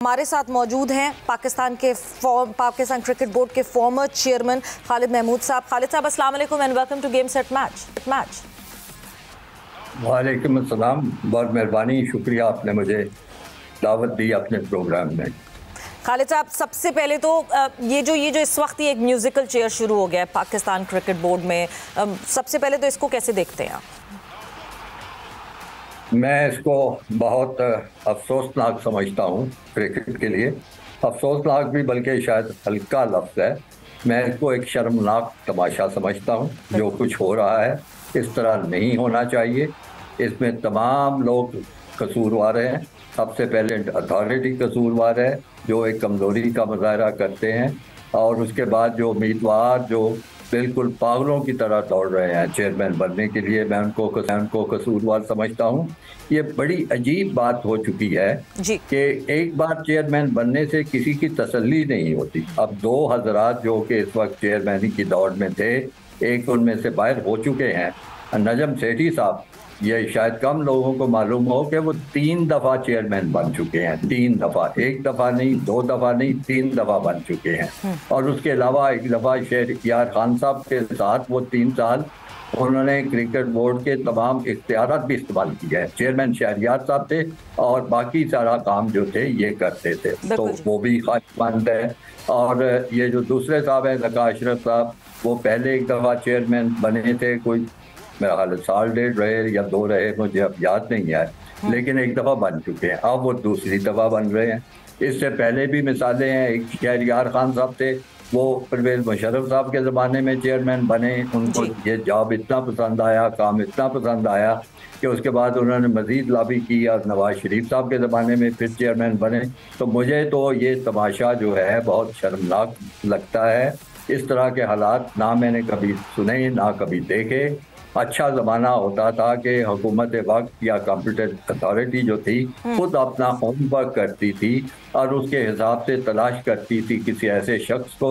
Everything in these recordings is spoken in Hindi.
हमारे साथ मौजूद हैं पाकिस्तान क्रिकेट बोर्ड के फॉर्मर चेयरमैन खालिद महमूद साहब। खालिद साहब, अस्सलाम वालेकुम and welcome to game set match. वालेकुम अस्सलाम, बहुत मेहरबानी, शुक्रिया आपने मुझे दावत दी अपने प्रोग्राम में। खालिद साहब, सबसे पहले तो ये जो इस वक्त ही एक म्यूजिकल चेयर शुरू हो गया है पाकिस्तान क्रिकेट बोर्ड में, सबसे पहले तो इसको कैसे देखते हैं आप? मैं इसको बहुत अफसोसनाक समझता हूँ क्रिकेट के लिए। अफसोसनाक भी बल्कि शायद हल्का लफ्ज़ है। मैं इसको एक शर्मनाक तमाशा समझता हूँ। जो कुछ हो रहा है इस तरह नहीं होना चाहिए। इसमें तमाम लोग कसूरवार हैं। सबसे पहले अथॉरिटी कसूरवार है जो एक कमज़ोरी का मुजाहरा करते हैं, और उसके बाद जो उम्मीदवार जो बिल्कुल पागलों की तरह दौड़ रहे हैं चेयरमैन बनने के लिए, मैं उनको कसूरवार समझता हूँ। ये बड़ी अजीब बात हो चुकी है कि एक बार चेयरमैन बनने से किसी की तसल्ली नहीं होती। अब दो हजरात जो कि इस वक्त चेयरमैनी की दौड़ में थे, एक उनमें से बाहर हो चुके हैं, नजम सेठी साहब। ये शायद कम लोगों को मालूम हो कि वो 3 दफ़ा चेयरमैन बन चुके हैं। 3 दफ़ा, एक दफ़ा नहीं, 2 दफ़ा नहीं, 3 दफ़ा बन चुके हैं। और उसके अलावा एक दफ़ा शहरयार खान साहब के साथ वो 3 साल उन्होंने क्रिकेट बोर्ड के तमाम इख्तियारात भी इस्तेमाल किए हैं। चेयरमैन शहरयार साहब थे और बाकी सारा काम जो थे ये करते थे, तो वो भी खारिजमंद है। और ये जो दूसरे साहब हैं ज़का अशरफ साहब, वो पहले एक दफ़ा चेयरमैन बने थे, कोई मेरा हाल साल 1.5 रहे या 2 रहे, मुझे अब याद नहीं है, लेकिन एक दफ़ा बन चुके हैं। अब वो दूसरी दफ़ा बन रहे हैं। इससे पहले भी मिसालें हैं। एक शहरयार खान साहब थे, वो परवेज मुशर्रफ साहब के ज़माने में चेयरमैन बने। उनको ये जॉब इतना पसंद आया, काम इतना पसंद आया कि उसके बाद उन्होंने मज़ीद लॉबी की और नवाज शरीफ साहब के ज़माने में फिर चेयरमैन बने। तो मुझे तो ये तमाशा जो है बहुत शर्मनाक लगता है। इस तरह के हालात ना मैंने कभी सुने ना कभी देखे। अच्छा ज़माना होता था कि हुकूमत वक्त या कंप्यूटर अथॉरिटी जो थी खुद अपना होमवर्क करती थी और उसके हिसाब से तलाश करती थी किसी ऐसे शख्स को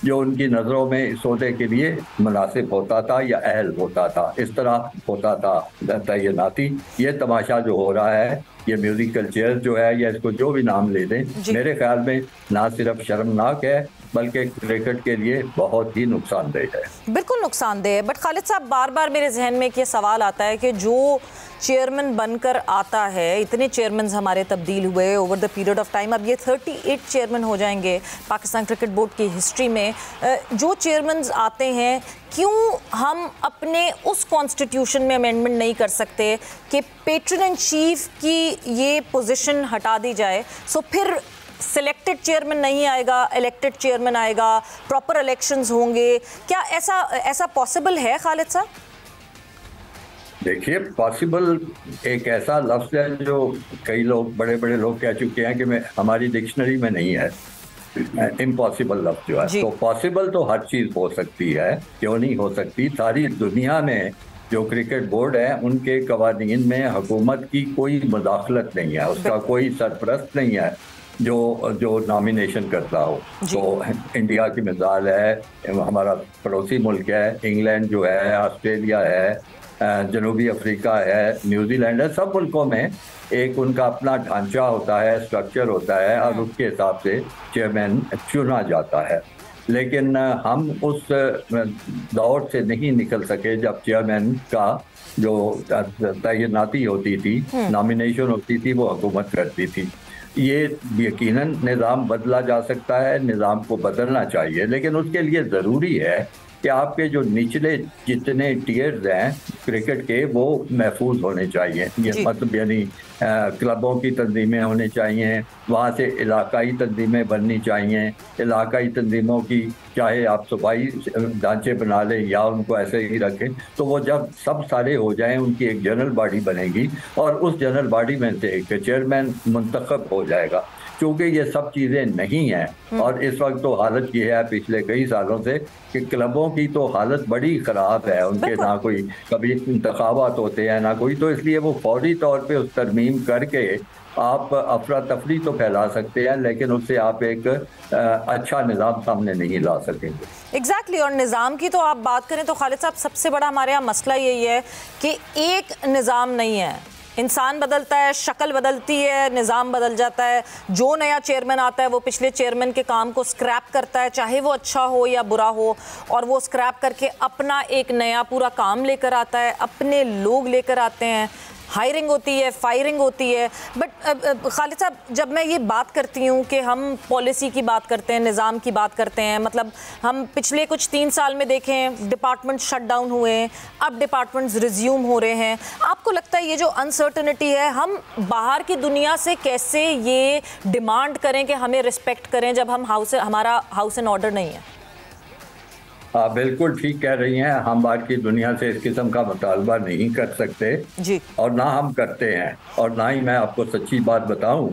जो उनकी नज़रों में इस ओहदे के लिए मुनासिब होता था या अहल होता था। इस तरह होता था तैनाती। ये तमाशा जो हो रहा है, ये म्यूजिकल चेयर जो है, या इसको जो भी नाम ले दें, मेरे ख्याल में ना सिर्फ शर्मनाक है बल्कि क्रिकेट के लिए बहुत ही नुकसानदेह है। बिल्कुल नुकसानदेह है। बट खालिद साहब, बार बार मेरे जहन में ये सवाल आता है कि जो चेयरमैन बनकर आता है, इतने चेयरमैन हमारे तब्दील हुए over the period of time, अब ये 38 चेयरमैन हो जाएंगे पाकिस्तान क्रिकेट बोर्ड की हिस्ट्री में। जो चेयरमैन आते हैं, क्यों हम अपने उस कॉन्स्टिट्यूशन में अमेंडमेंट नहीं कर सकते कि पेट्रन इन चीफ की ये पोजीशन हटा दी जाए? सो फिर सिलेक्टेड चेयरमैन नहीं आएगा, इलेक्टेड चेयरमैन आएगा, प्रॉपर इलेक्शंस होंगे। क्या ऐसा पॉसिबल है खालिद साहब? देखिए, पॉसिबल एक ऐसा लफ्ज़ है जो कई लोग, बड़े बड़े लोग कह चुके हैं कि हमारी डिक्शनरी में नहीं है। इम्पॉसिबल लफ्ज़ जो है, तो पॉसिबल तो हर चीज़ हो सकती है, क्यों नहीं हो सकती। सारी दुनिया में जो क्रिकेट बोर्ड है उनके कवानीन में हुकूमत की कोई मुदाखलत नहीं है, उसका कोई सरपरस्त नहीं है जो नॉमिनेशन करता हो। तो इंडिया की मिसाल है, हमारा पड़ोसी मुल्क है, इंग्लैंड जो है, ऑस्ट्रेलिया है, जनूबी अफ्रीका है, न्यूजीलैंड है। सब मुल्कों में एक उनका अपना ढांचा होता है, स्ट्रक्चर होता है, और उसके हिसाब से चेयरमैन चुना जाता है। लेकिन हम उस दौर से नहीं निकल सके जब चेयरमैन का जो तैनाती होती थी, नॉमिनेशन होती थी, वो हुकूमत करती थी। ये यकीनन निज़ाम बदला जा सकता है, निज़ाम को बदलना चाहिए, लेकिन उसके लिए ज़रूरी है कि आपके जो निचले जितने टीयर्स हैं क्रिकेट के, वो महफूज होने चाहिए। ये मतलब यानी क्लबों की तंजीमें होनी चाहिए, वहाँ से इलाकाई तंजीमें बननी चाहिए। इलाकाई तंजीमों की चाहे आप सूबाई ढांचे बना लें या उनको ऐसे ही रखें, तो वो जब सब सारे हो जाएं, उनकी एक जनरल बॉडी बनेगी और उस जनरल बॉडी में से एक चेयरमैन मुंतखब हो जाएगा। क्योंकि ये सब चीज़ें नहीं हैं, और इस वक्त तो हालत ये है पिछले कई सालों से कि क्लबों की तो हालत बड़ी ख़राब है। उनके ना कोई कभी इंतखाबात होते हैं ना कोई, तो इसलिए वो फौरी तौर पे उस तरमीम करके आप अफरा तफरी तो फैला सकते हैं, लेकिन उससे आप एक अच्छा निज़ाम सामने नहीं ला सकेंगे। एग्जैक्टली। और निज़ाम की तो आप बात करें तो खालिद साहब, सबसे बड़ा हमारे यहाँ मसला यही है कि एक निज़ाम नहीं है। इंसान बदलता है, शक्ल बदलती है, निज़ाम बदल जाता है। जो नया चेयरमैन आता है वो पिछले चेयरमैन के काम को स्क्रैप करता है, चाहे वो अच्छा हो या बुरा हो, और वो स्क्रैप करके अपना एक नया पूरा काम लेकर आता है, अपने लोग लेकर आते हैं। हायरिंग होती है, फायरिंग होती है। बट खालिद साहब, जब मैं ये बात करती हूँ कि हम पॉलिसी की बात करते हैं, निज़ाम की बात करते हैं, मतलब हम पिछले कुछ 3 साल में देखें डिपार्टमेंट शट डाउन हुए हैं, अब डिपार्टमेंट्स रिज्यूम हो रहे हैं। आपको लगता है ये जो अनसर्टनिटी है, हम बाहर की दुनिया से कैसे ये डिमांड करें कि हमें रिस्पेक्ट करें जब हम हमारा हाउस एंड ऑर्डर नहीं है? आप बिल्कुल ठीक कह रही हैं। हम बाहर की दुनिया से इस किस्म का मुतालबा नहीं कर सकते जी, और ना हम करते हैं। और ना ही मैं आपको सच्ची बात बताऊं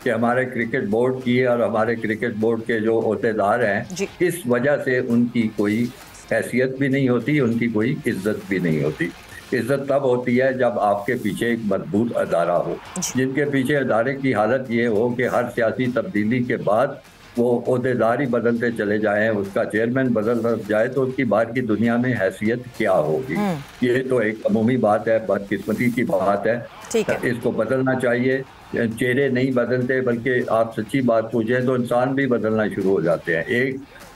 कि हमारे क्रिकेट बोर्ड की और हमारे क्रिकेट बोर्ड के जो ओहदेदार हैं, इस वजह से उनकी कोई हैसियत भी नहीं होती, उनकी कोई इज्जत भी नहीं होती। इज्जत तब होती है जब आपके पीछे एक मजबूत अदारा हो, जिनके पीछे अदारे की हालत ये हो कि हर सियासी तब्दीली के बाद वो ओहदेदार ही बदलते चले जाएं, उसका चेयरमैन बदल जाए तो उसकी बाहर की दुनिया में हैसियत क्या होगी। ये तो एक अमूमी बात है, बदकिस्मती की बात है। इसको बदलना चाहिए। चेहरे नहीं बदलते, बल्कि आप सच्ची बात पूछें तो इंसान भी बदलना शुरू हो जाते हैं।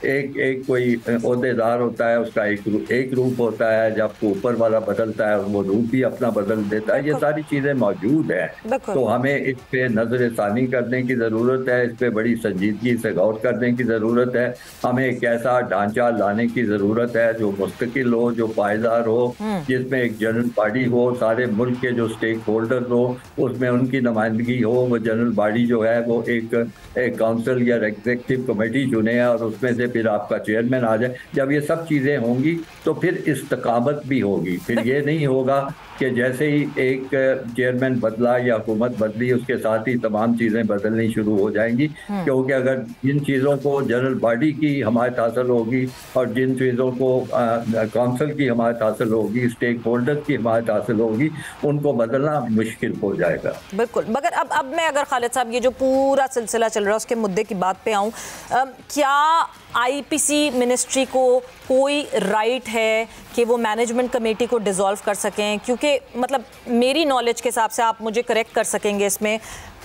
एक कोई ओहदेदार होता है, उसका एक रूप होता है, जब ऊपर वाला बदलता है वो रूप भी अपना बदल देता है। ये सारी चीजें मौजूद हैं, तो हमें इस पे नजर सानी करने की जरूरत है, इस पे बड़ी संजीदगी से गौर करने की जरूरत है। हमें एक ऐसा ढांचा लाने की जरूरत है जो मुस्तकिल हो, जो पायदार हो, जिसमें एक जनरल बॉडी हो, सारे मुल्क के जो स्टेक होल्डर हो उसमें उनकी नुमाइंदगी हो। वो जनरल बॉडी जो है वो एक काउंसिल या एग्जीक्यूटिव कमेटी चुने और उसमें से फिर आपका चेयरमैन आ जाए। जब ये सब चीजें होंगी तो फिर इस्तकामत भी होगी। फिर ये नहीं होगा कि जैसे ही एक चेयरमैन बदला या हुकूमत बदली उसके साथ ही तमाम चीज़ें बदलनी शुरू हो जाएंगी। क्योंकि अगर जिन चीज़ों को जनरल बॉडी की हमायत हासिल होगी और जिन चीज़ों को काउंसिल की हमायत हासिल होगी, स्टेक होल्डर की हमायत हासिल होगी, उनको बदलना मुश्किल हो जाएगा। बिल्कुल। मगर अब मैं अगर खालिद साहब ये जो पूरा सिलसिला चल रहा है उसके मुद्दे की बात पे आऊँ, क्या आईपीसी मिनिस्ट्री को कोई राइट है कि वो मैनेजमेंट कमेटी को डिसॉल्व कर सकें? क्योंकि मतलब मेरी नॉलेज के हिसाब से, आप मुझे करेक्ट कर सकेंगे इसमें,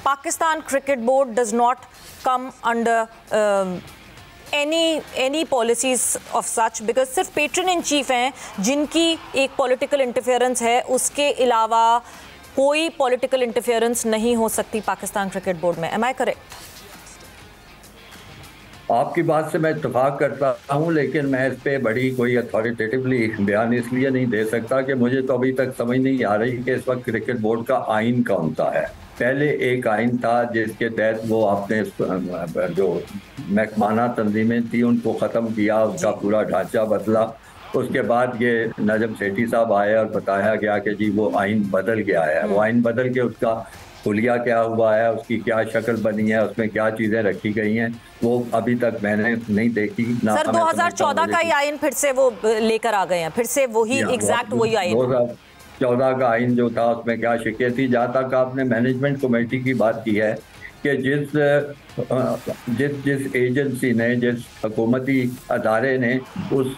Pakistan cricket board does not come under any policies of such, because सिर्फ पेट्रन इन चीफ हैं जिनकी एक पॉलिटिकल इंटरफेरेंस है, उसके अलावा कोई पॉलिटिकल इंटरफेरेंस नहीं हो सकती पाकिस्तान क्रिकेट बोर्ड में। Am I correct? आपकी बात से मैं इत्तेफाक करता हूँ, लेकिन मैं इस पे बड़ी कोई अथॉरिटेटिवली बयान इसलिए नहीं दे सकता कि मुझे तो अभी तक समझ नहीं आ रही कि इस वक्त क्रिकेट बोर्ड का आइन कौन सा है। पहले एक आइन था जिसके तहत वो आपने जो महकमाना तंजीमें थी उनको ख़त्म किया, उसका पूरा ढांचा बदला। उसके बाद ये नजम सेठी साहब आए और बताया गया कि जी वो आइन बदल गया है। वो आइन बदल के उसका हुलिया क्या हुआ है, उसकी क्या शक्ल बनी है, उसमें क्या चीज़ें रखी गई हैं, वो अभी तक मैंने नहीं देखी ना। सर 2014 का ही आइन फिर से वो लेकर आ गए हैं, फिर से वही एग्जैक्ट वही आइन। 2014 का आइन जो था उसमें क्या शिकायत थी। जहाँ तक आपने मैनेजमेंट कमेटी की बात की है कि जिस एजेंसी ने, जिस हुकूमती अदारे ने उस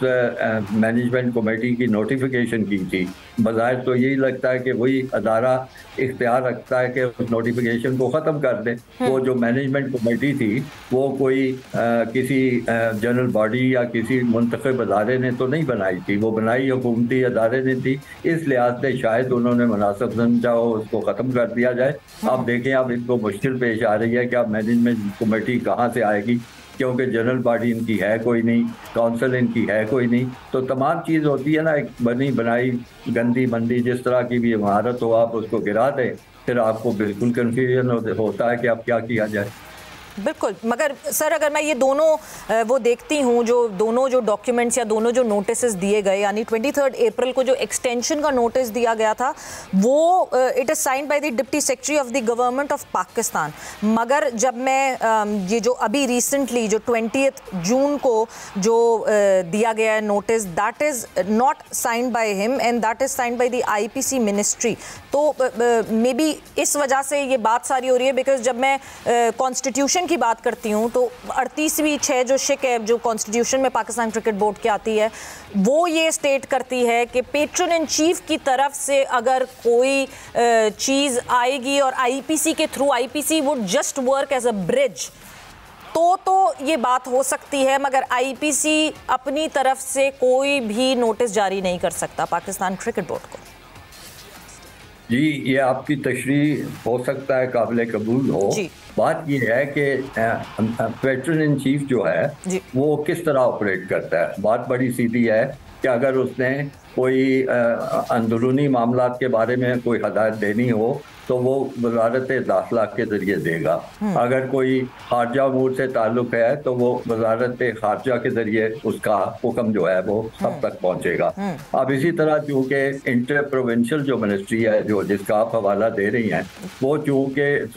मैनेजमेंट कमेटी की नोटिफिकेशन की थी, बज़ाहिर तो यही लगता है कि वही अदारा इख्तियार रखता है कि उस नोटिफिकेशन को ख़त्म कर दे। वो जो मैनेजमेंट कमेटी थी वो कोई किसी जनरल बॉडी या किसी मुंतखब अदारे ने तो नहीं बनाई थी, वो बनाई हुकूमती अदारे ने थी। इस लिहाज से शायद उन्होंने मुनासिब समझा हो उसको ख़त्म कर दिया जाए। अब देखें, अब इनको मुश्किल पेश आ रही है कि अब मैनेजमेंट कमेटी कहाँ से आएगी, क्योंकि जनरल बॉडी इनकी है कोई नहीं, काउंसिल इनकी है कोई नहीं। तो तमाम चीज़ होती है ना, एक बनी बनाई गंदी मंदी जिस तरह की भी इमारत हो, आप उसको गिरा दें, फिर आपको बिल्कुल कन्फ्यूजन होता है कि अब क्या किया जाए। बिल्कुल। मगर सर अगर मैं ये दोनों वो देखती हूँ, जो दोनों जो डॉक्यूमेंट्स या दोनों जो नोटिस दिए गए, यानी 23 अप्रैल को जो एक्सटेंशन का नोटिस दिया गया था वो it is signed by the deputy secretary of the government of Pakistan. मगर जब मैं ये जो अभी रिसेंटली जो 20 जून को जो दिया गया है notice, that is not signed by him and that is signed by the IPC ministry. तो मे बी इस वजह से ये बात सारी हो रही है, बिकॉज जब मैं कॉन्स्टिट्यूशन की बात करती हूँ तो 38वीं 6 जो शिक है, जो कॉन्स्टिट्यूशन में पाकिस्तान क्रिकेट बोर्ड की आती है, वो ये स्टेट करती है कि पेट्रन इन चीफ की तरफ से अगर कोई चीज़ आएगी और आईपीसी के through, IPC would just work as a bridge, तो ये बात हो सकती है, मगर आईपीसी अपनी तरफ से कोई भी नोटिस जारी नहीं कर सकता पाकिस्तान क्रिकेट बोर्ड को। जी, ये आपकी तशरीह हो सकता है काबिल कबूल हो। बात ये है कि पेट्रन इन चीफ जो है वो किस तरह ऑपरेट करता है। बात बड़ी सीधी है कि अगर उसने कोई अंदरूनी मामला के बारे में कोई हदायत देनी हो तो वो वजारत दाखिला के जरिए देगा। अगर कोई खारजा अमूर से ताल्लुक है तो वो वजारत खारजा के जरिए उसका हुक्म जो है वो सब तक पहुंचेगा। अब इसी तरह चूँकि इंटर प्रोविंशियल जो मिनिस्ट्री है जो जिसका आप हवाला दे रही हैं, वो चूँकि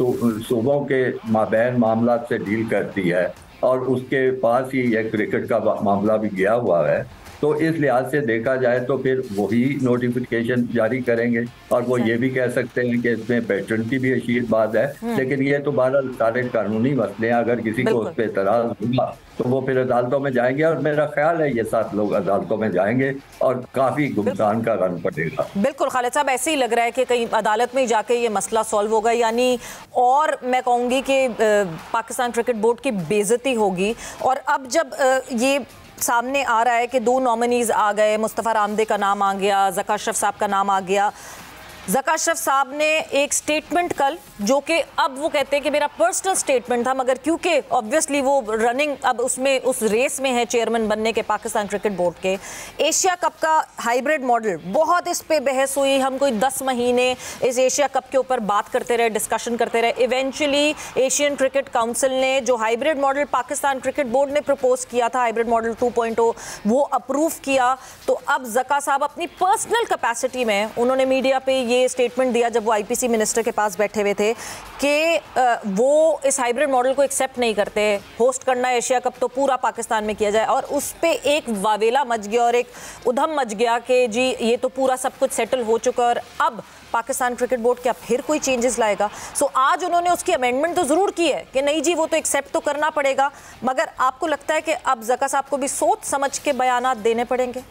सूबों के माबैन मामला से डील करती है और उसके पास ही एक क्रिकेट का मामला भी गया हुआ है, तो इस लिहाज से देखा जाए तो फिर वही नोटिफिकेशन जारी करेंगे और वो ये भी कह सकते हैं कि इसमें पैटर्न की भी अशीर बात है। लेकिन ये तो बहरहाल सारे कानूनी मसले हैं, अगर किसी को उस पर एतराज होगा तो वो फिर अदालतों में जाएंगे और मेरा ख्याल है ये 7 लोग अदालतों में जाएंगे और काफी गुमसान का रन पड़ेगा। बिल्कुल खालिद साहब, ऐसे ही लग रहा है कि कहीं अदालत में जाके ये मसला सॉल्व होगा, यानी और मैं कहूँगी कि पाकिस्तान क्रिकेट बोर्ड की बेइज्जती होगी। और अब जब ये सामने आ रहा है कि 2 नॉमिनीज आ गए, मुस्तफ़ा रामदे का नाम आ गया, ज़का अशरफ साहब का नाम आ गया। ज़का अशरफ साहब ने एक स्टेटमेंट कल, जो कि अब वो कहते हैं कि मेरा पर्सनल स्टेटमेंट था, मगर क्योंकि ऑब्वियसली वो रनिंग अब उसमें उस रेस में है चेयरमैन बनने के पाकिस्तान क्रिकेट बोर्ड के। एशिया कप का हाइब्रिड मॉडल, बहुत इस पे बहस हुई, हम कोई 10 महीने इस एशिया कप के ऊपर बात करते रहे, डिस्कशन करते रहे। इवेंचुअली एशियन क्रिकेट काउंसिल ने जो hybrid model Pakistan cricket board ने प्रपोज किया था, हाइब्रिड मॉडल 2.0, वो अप्रूव किया। तो अब ज़का साहब अपनी पर्सनल कैपेसिटी में उन्होंने मीडिया पे ये स्टेटमेंट दिया जब वो आईपीसी मिनिस्टर के पास बैठे हुए थे कि वो इस हाइब्रिड मॉडल को एक्सेप्ट नहीं करते, होस्ट करना एशिया कप तो पूरा पाकिस्तान में किया जाए। और उस पे एक वावेला मच गया और एक उधम मच गया कि जी ये तो पूरा सब कुछ सेटल हो चुका और अब पाकिस्तान क्रिकेट बोर्ड क्या फिर कोई चेंजेस लाएगा। सो आज उन्होंने उसकी अमेंडमेंट तो ज़रूर की है कि नहीं जी वो तो एक्सेप्ट तो करना पड़ेगा, मगर आपको लगता है कि अब ज़का साहब को भी सोच समझ के बयानात देने पड़ेंगे?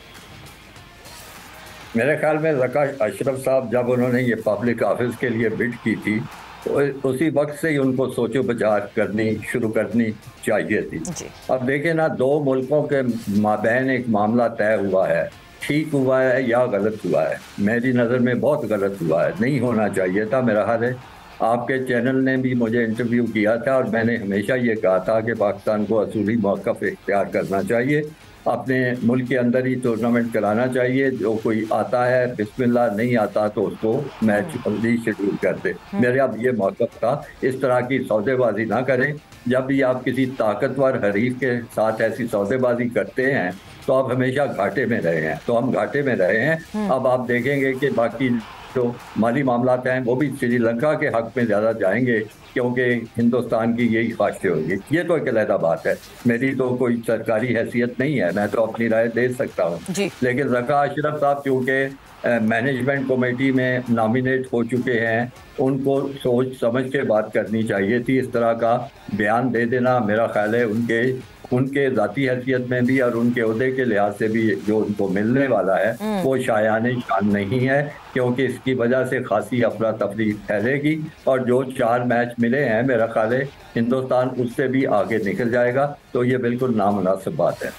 मेरे ख्याल में ज़का अशरफ साहब जब उन्होंने ये पब्लिक ऑफिस के लिए बिड की थी तो उसी वक्त से ही उनको सोचो विचार करनी शुरू करनी चाहिए थी। अब देखें ना, 2 मुल्कों के माबैन एक मामला तय हुआ है, ठीक हुआ है या गलत हुआ है? मेरी नज़र में बहुत गलत हुआ है, नहीं होना चाहिए था। मेरा ख्याल है आपके चैनल ने भी मुझे इंटरव्यू किया था और मैंने हमेशा ये कहा था कि पाकिस्तान को असूली मौक़िफ़ इख्तियार करना चाहिए, अपने मुल्क के अंदर ही टूर्नामेंट कराना चाहिए। जो कोई आता है बिस्मिल्लाह, नहीं आता तो उसको मैच रीशेड्यूल कर दे। मेरा अब ये मौक़िफ़ था, इस तरह की सौदेबाजी ना करें। जब भी आप किसी ताकतवर हरीफ के साथ ऐसी सौदेबाजी करते हैं तो आप हमेशा घाटे में रहे हैं, तो हम घाटे में रहे हैं। अब आप देखेंगे कि बाकी जो माली मामलात हैं वो भी श्रीलंका के हक में ज़्यादा जाएंगे क्योंकि हिंदुस्तान की यही ख्वाहिशें होगी। ये तो एक अलग बात है, मेरी तो कोई सरकारी हैसियत नहीं है, मैं तो अपनी राय दे सकता हूँ। लेकिन ज़का अशरफ साहब चूँकि मैनेजमेंट कमेटी में नॉमिनेट हो चुके हैं, उनको सोच समझ के बात करनी चाहिए थी। इस तरह का बयान दे देना मेरा ख्याल है उनके ज़ाती हैसियत में भी और उनके ओहदे के लिहाज से भी जो उनको मिलने वाला है वो शायाने शान नहीं है, क्योंकि इसकी वजह से खासी अफरा तफरी फैलेगी और जो 4 मैच मिले हैं मेरा ख्याल है हिंदुस्तान उससे भी आगे निकल जाएगा। तो ये बिल्कुल नामुनासिब बात है।